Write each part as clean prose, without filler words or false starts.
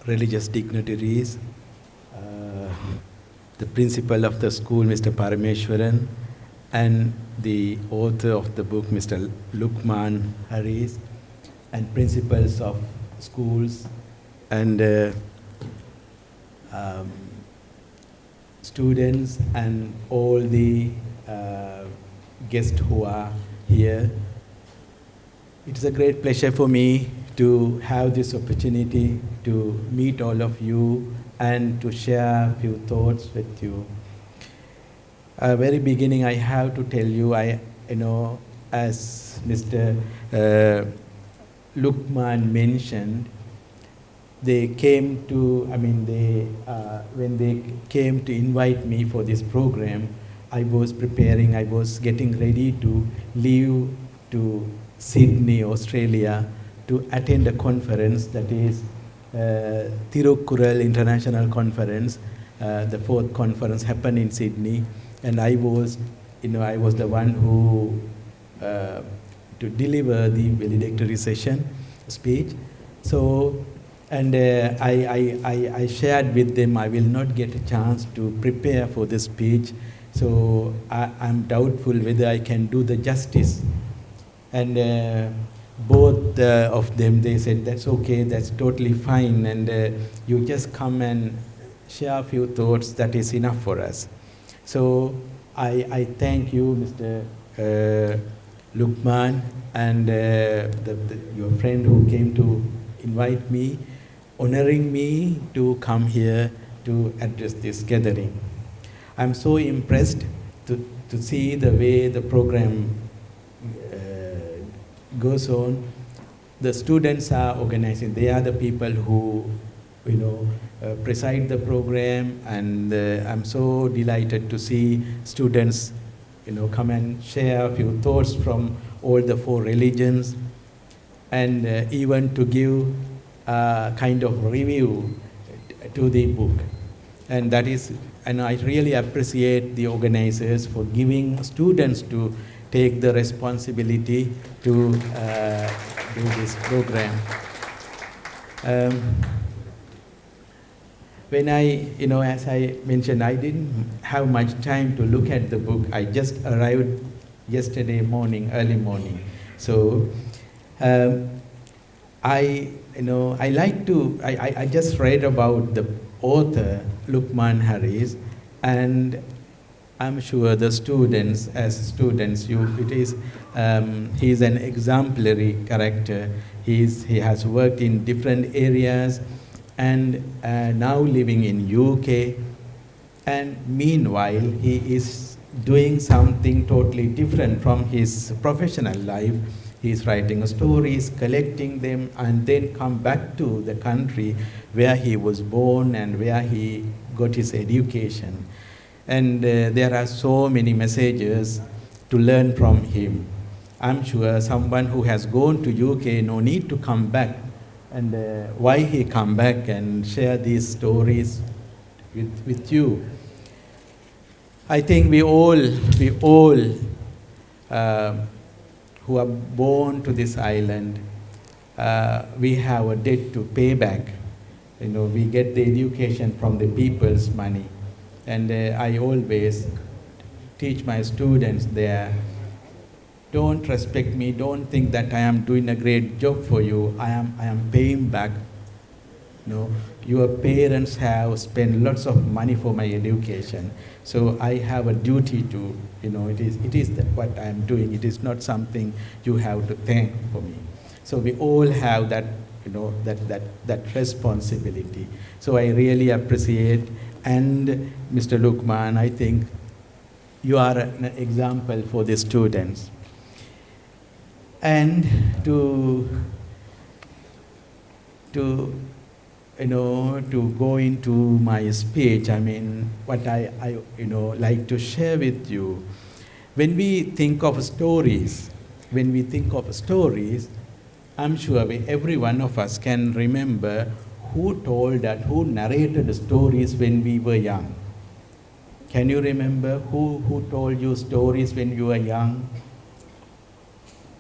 religious dignitaries, uh, the principal of the school, Mr. Parameshwaran, and the author of the book, Mr. Lukman Harris, and principals of schools, and um, students, and all the guests who are here. It is a great pleasure for me to have this opportunity to meet all of you and to share a few thoughts with you. Very beginning, I have to tell you, as Mr. Lukman mentioned, they came to, when they came to invite me for this program, I was preparing, I was getting ready to leave to Sydney, Australia, to attend a conference that is Tirukkural International Conference. The fourth conference happened in Sydney, and I was the one who to deliver the valedictory session speech. So, and I shared with them I will not get a chance to prepare for the speech, so I'm doubtful whether I can do the justice. And both of them, they said, that's okay, that's totally fine, and you just come and share a few thoughts, that is enough for us. So I thank you, Mr. Lukman, and your friend who came to invite me, honoring me to come here to address this gathering. I'm so impressed to see the way the program goes on. The students are organizing. They are the people who, preside the program, and I'm so delighted to see students, come and share a few thoughts from all the 4 religions, and even to give a kind of review to the book. And that is, and I really appreciate the organizers for giving students to take the responsibility to do this program. When as I mentioned, I didn't have much time to look at the book. I just arrived yesterday morning, early morning. So I just read about the author, Lukman Harris, and I'm sure the students, he's an exemplary character. He has worked in different areas, and now living in UK. And meanwhile, he is doing something totally different from his professional life. He's writing stories, collecting them, and then come back to the country where he was born and where he got his education. And there are so many messages to learn from him. I'm sure someone who has gone to UK no need to come back. And why he come back and share these stories with you? I think we all who are born to this island, we have a debt to pay back. We get the education from the people's money. And I always teach my students there, don't respect me, don't think that I am doing a great job for you, I am paying back. Your parents have spent lots of money for my education, so I have a duty to, it is what I am doing, it is not something you have to thank for me. So we all have that, that responsibility. So I really appreciate. And Mr. Lukman, I think you are an example for the students. And to go into my speech, what I like to share with you. When we think of stories, I'm sure every one of us can remember who narrated stories when we were young. Can you remember who told you stories when you were young?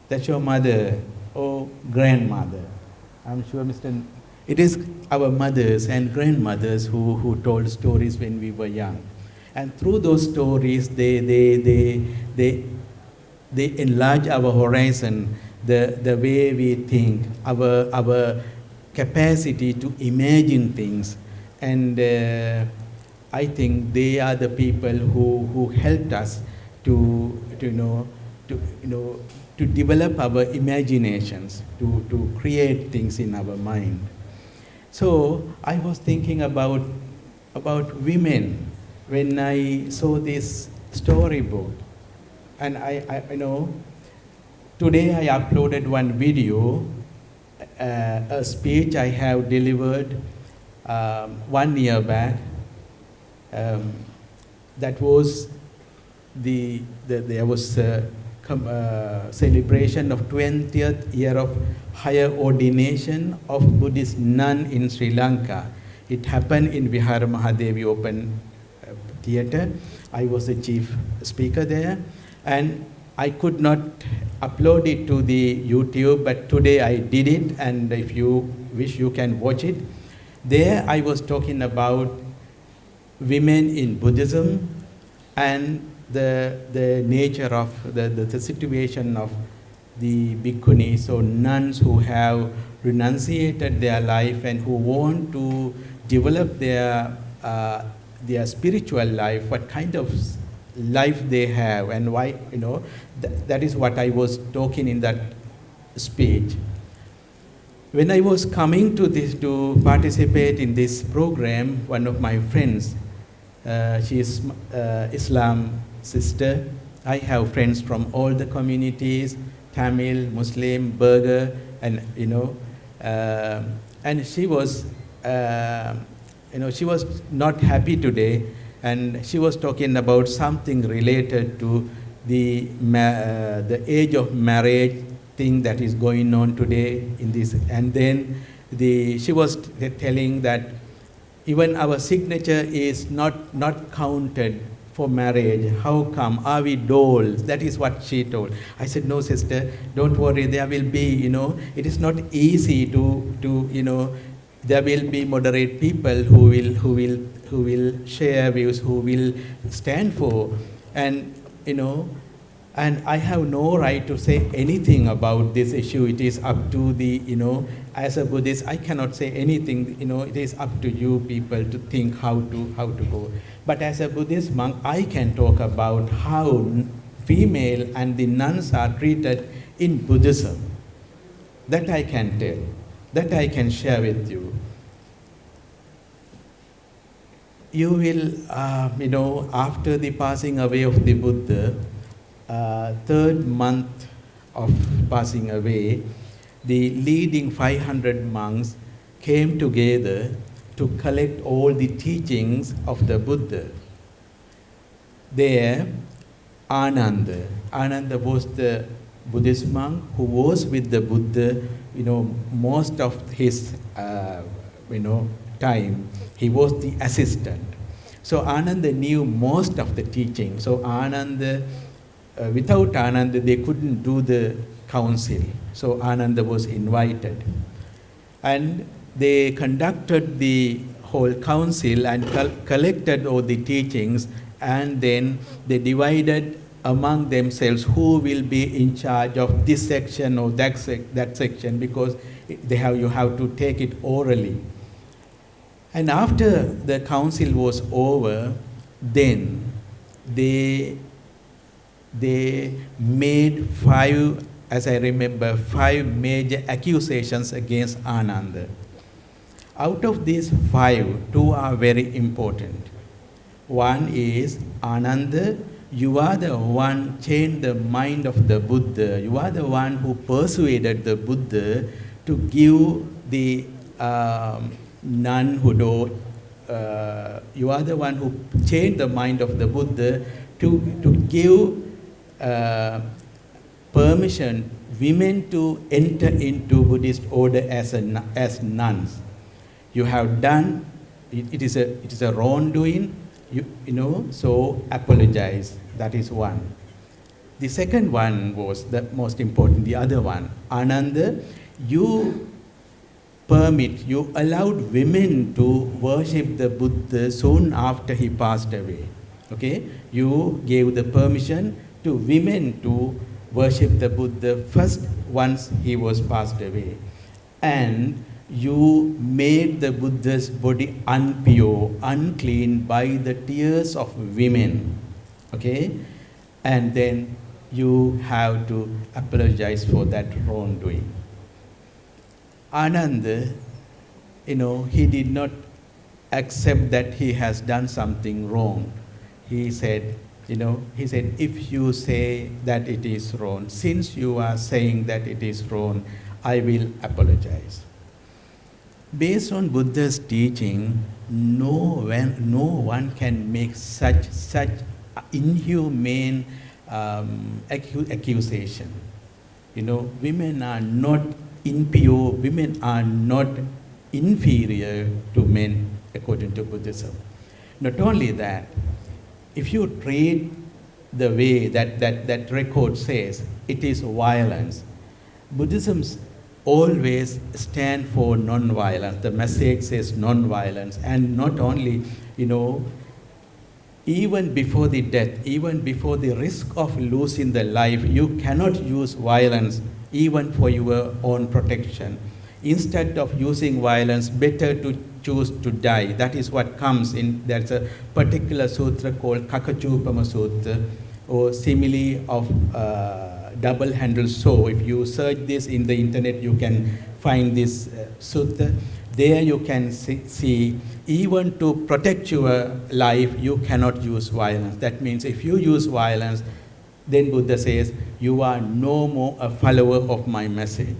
That's your mother or grandmother. I'm sure Mr. It is our mothers and grandmothers who told stories when we were young. And through those stories, they enlarge our horizon, the way we think, our capacity to imagine things. And I think they are the people who helped us to develop our imaginations, to create things in our mind. So I was thinking about women when I saw this storybook. And today I uploaded one video, a speech I have delivered 1 year back. That was there was a celebration of 20th year of higher ordination of Buddhist nun in Sri Lanka. It happened in Vihara Mahadevi Open Theatre. I was the chief speaker there, and I could not upload it to the YouTube, but today I did it, and if you wish you can watch it. There I was talking about women in Buddhism and the nature of the situation of the bhikkhunis or nuns who have renunciated their life and who want to develop their spiritual life, what kind of life they have and why, that is what I was talking in that speech. When I was coming to participate in this program, one of my friends, she is Islam sister. I have friends from all the communities, Tamil, Muslim, Burgher, and and she was she was not happy today, and she was talking about something related to the age of marriage thing that is going on today in this. And then she was telling that even our signature is not counted for marriage. How come? Are we dolls? That is what she told. I said, no, sister, don't worry. There will be, it is not easy to there will be moderate people who will share views, who will stand for, and and I have no right to say anything about this issue. It is up to the, as a Buddhist, I cannot say anything. It is up to you people to think how to go. But as a Buddhist monk, I can talk about how female and the nuns are treated in Buddhism. That I can tell. That I can share with you. You will, after the passing away of the Buddha, third month of passing away, the leading 500 monks came together to collect all the teachings of the Buddha. There, Ananda was the Buddhist monk who was with the Buddha, most of his, time. He was the assistant. So Ananda knew most of the teaching. So Ananda, without Ananda, they couldn't do the council. So Ananda was invited. And they conducted the whole council and collected all the teachings, and then they divided among themselves who will be in charge of this section or that section, because you have to take it orally. And after the council was over, then they made five major accusations against Ananda. Out of these 5, 2 are very important. One is, Ananda, you are the one changed the mind of the Buddha. You are the one who persuaded the Buddha to give the nun who do. You are the one who changed the mind of the Buddha to give permission women to enter into Buddhist order as nuns. You have done it is a wrongdoing. So apologize. That is one. The second one was the most important. The other one, Ananda, you permit, you allowed women to worship the Buddha soon after he passed away. Okay? You gave the permission to women to worship the Buddha first once he was passed away. And you made the Buddha's body unpure, unclean by the tears of women. Okay? And then you have to apologize for that wrongdoing. Anand, he did not accept that he has done something wrong. He said, if you say that it is wrong, since you are saying that it is wrong, I will apologize. Based on Buddha's teaching, no one can make such inhumane accusation. Women are not impure, women are not inferior to men according to Buddhism. Not only that, if you treat the way that record says, it is violence. Buddhism always stand for non-violence. The message says non-violence, and not only, even before the death, even before the risk of losing the life, you cannot use violence even for your own protection. Instead of using violence, better to choose to die. That is what comes in, there's a particular sutra called Kakachupama Sutra, or simile of double-handled sword. If you search this in the internet, you can find this sutta. There you can see, even to protect your life, you cannot use violence. That means if you use violence, then Buddha says, you are no more a follower of my message.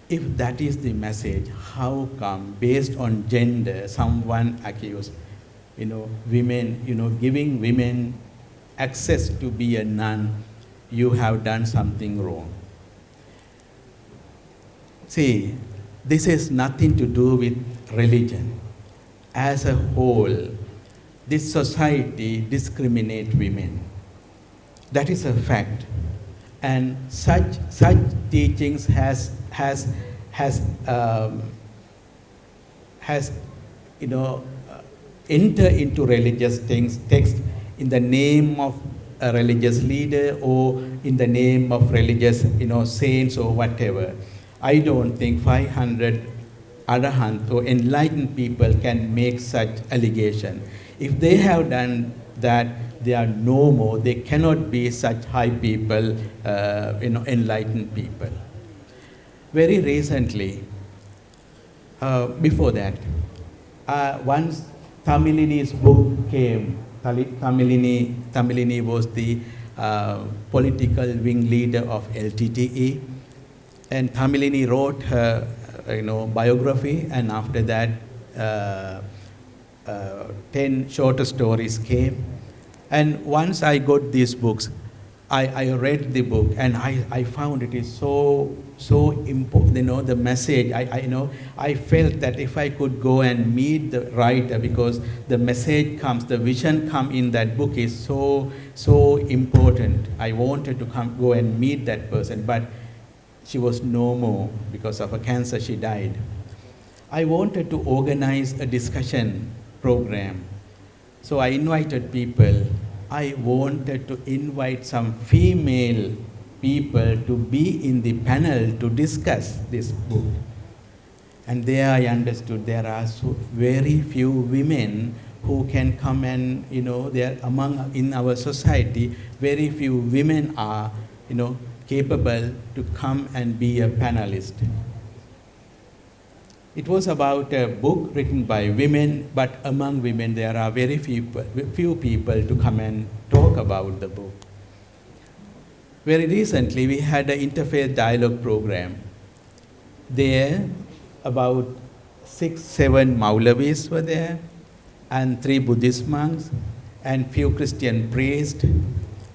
If that is the message, how come, based on gender, someone accused, women, giving women access to be a nun, you have done something wrong. See, this has nothing to do with religion. As a whole, this society discriminates women. That is a fact. And such teachings has enter into religious text in the name of a religious leader or in the name of religious saints or whatever. I don't think 500 arahant or enlightened people can make such allegation. If they have done that, they are no more. They cannot be such high people, enlightened people. Very recently, before that, once Tamilini's book came. Tamilini was the political wing leader of LTTE, and Tamilini wrote her, biography, and after that, 10 shorter stories came. And once I got these books, I read the book, and I found it is so important. The message. I felt that if I could go and meet the writer, because the message comes, the vision come in that book is so important. I wanted to go and meet that person, but she was no more because of a cancer. She died. I wanted to organize a discussion program, so I invited people. I wanted to invite some female people to be in the panel to discuss this book. And there I understood there are very few women who can come and, there in our society, very few women are, capable to come and be a panelist. It was about a book written by women, but among women there are very few people to come and talk about the book. Very recently we had an interfaith dialogue program. There about 6-7 Maulavis were there, and 3 Buddhist monks, and few Christian priests,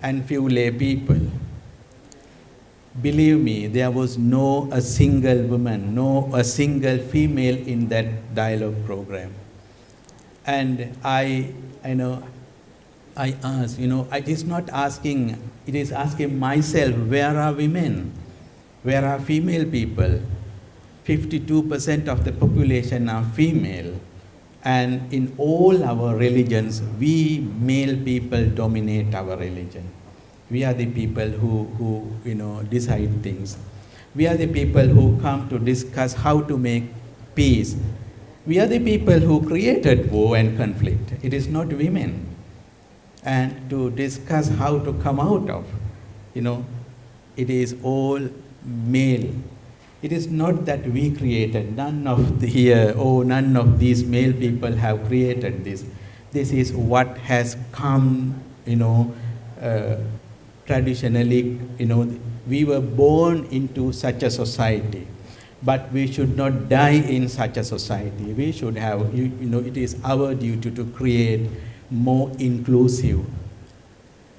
and few lay people. Believe me, there was a single woman, a single female in that dialogue program. And I asked, it is not asking, it is asking myself, where are women? Where are female people? 52% of the population are female. And in all our religions, we male people dominate our religion. We are the people who decide things. We are the people who come to discuss how to make peace. We are the people who created war and conflict. It is not women. And to discuss how to come out of, it is all male. It is not that we created, none of these male people have created this. This is what has come, traditionally, we were born into such a society, but we should not die in such a society. We should have, it is our duty to create more inclusive,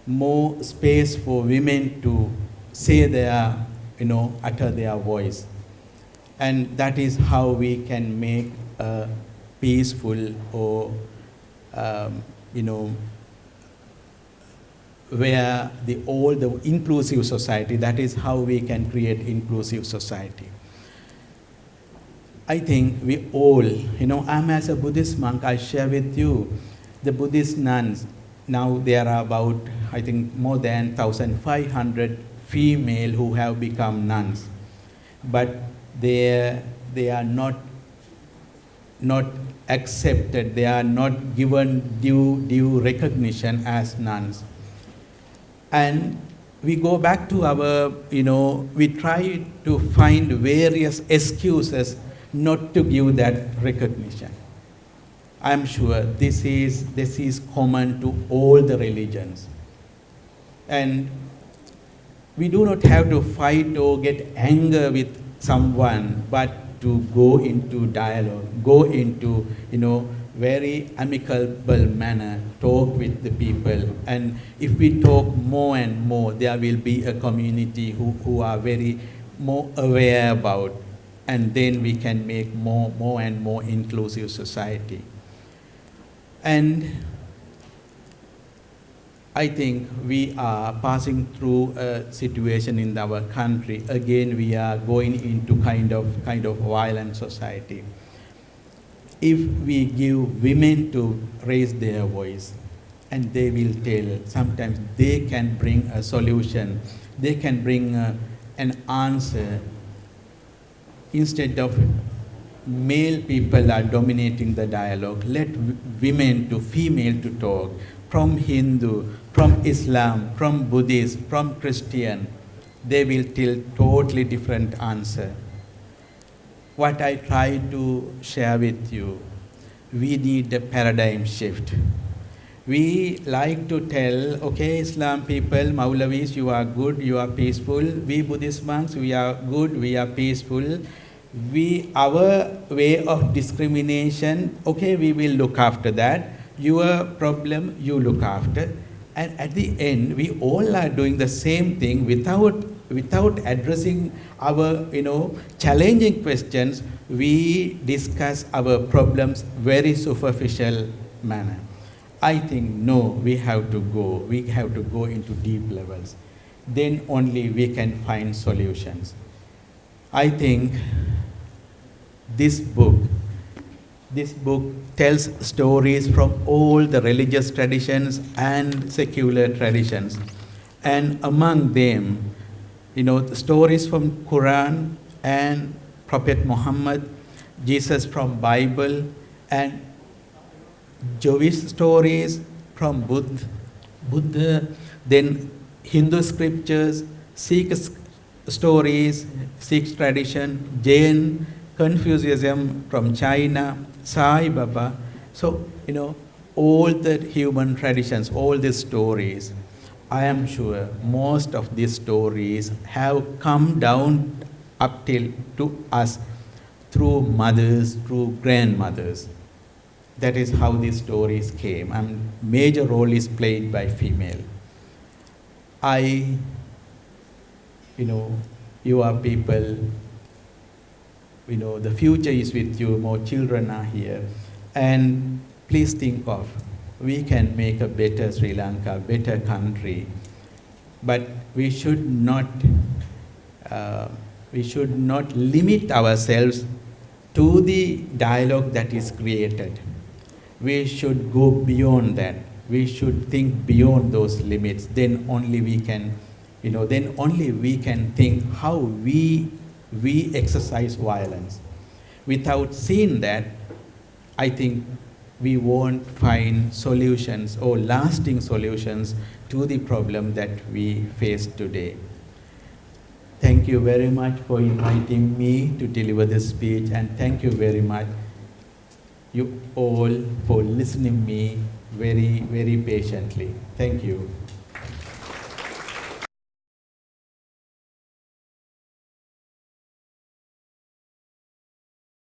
more space for women to say their, utter their voice. And that is how we can make a peaceful or, where all the inclusive society, that is how we can create inclusive society. I think we all, I'm as a Buddhist monk, I share with you, the Buddhist nuns, now there are about, I think, more than 1,500 female who have become nuns. But they are not accepted, they are not given due recognition as nuns. And we go back to our, we try to find various excuses not to give that recognition. I'm sure this is common to all the religions. And we do not have to fight or get anger with someone, but to go into dialogue, go into, very amicable manner, talk with the people. And if we talk more and more, there will be a community who are very more aware about, and then we can make more and more inclusive society. And I think we are passing through a situation in our country. Again, we are going into kind of violent society. If we give women to raise their voice, and they will tell, sometimes they can bring a solution, they can bring an answer. Instead of male people are dominating the dialogue, let women to female to talk, from Hindu, from Islam, from Buddhist, from Christian, they will tell totally different answer. What I try to share with you, we need a paradigm shift. We like to tell, okay, Islam people, Maulavis, you are good, you are peaceful. We Buddhist monks, we are good, we are peaceful. Our way of discrimination, okay, we will look after that. Your problem, you look after. And at the end, we all are doing the same thing without addressing our, challenging questions. We discuss our problems very superficial manner. I think, no, we have to go into deep levels. Then only we can find solutions. I think this book tells stories from all the religious traditions and secular traditions. And among them, stories from Quran and Prophet Muhammad, Jesus from Bible, and Jewish stories from Buddha, then Hindu scriptures, Sikh stories, Sikh tradition, Jain, Confucianism from China, Sai Baba. So, all the human traditions, all these stories, I am sure most of these stories have come down up till to us through mothers, through grandmothers. That is how these stories came, and major role is played by female. You are people, the future is with you, more children are here. And please think of, we can make a better Sri Lanka, better country, but we should not We should not limit ourselves to the dialogue that is created. We should go beyond that. We should think beyond those limits. Then only we can, then only we can think how we exercise violence. Without seeing that, I think we won't find solutions or lasting solutions to the problem that we face today. Thank you very much for inviting me to deliver this speech, and thank you very much, you all, for listening me very, very patiently. Thank you.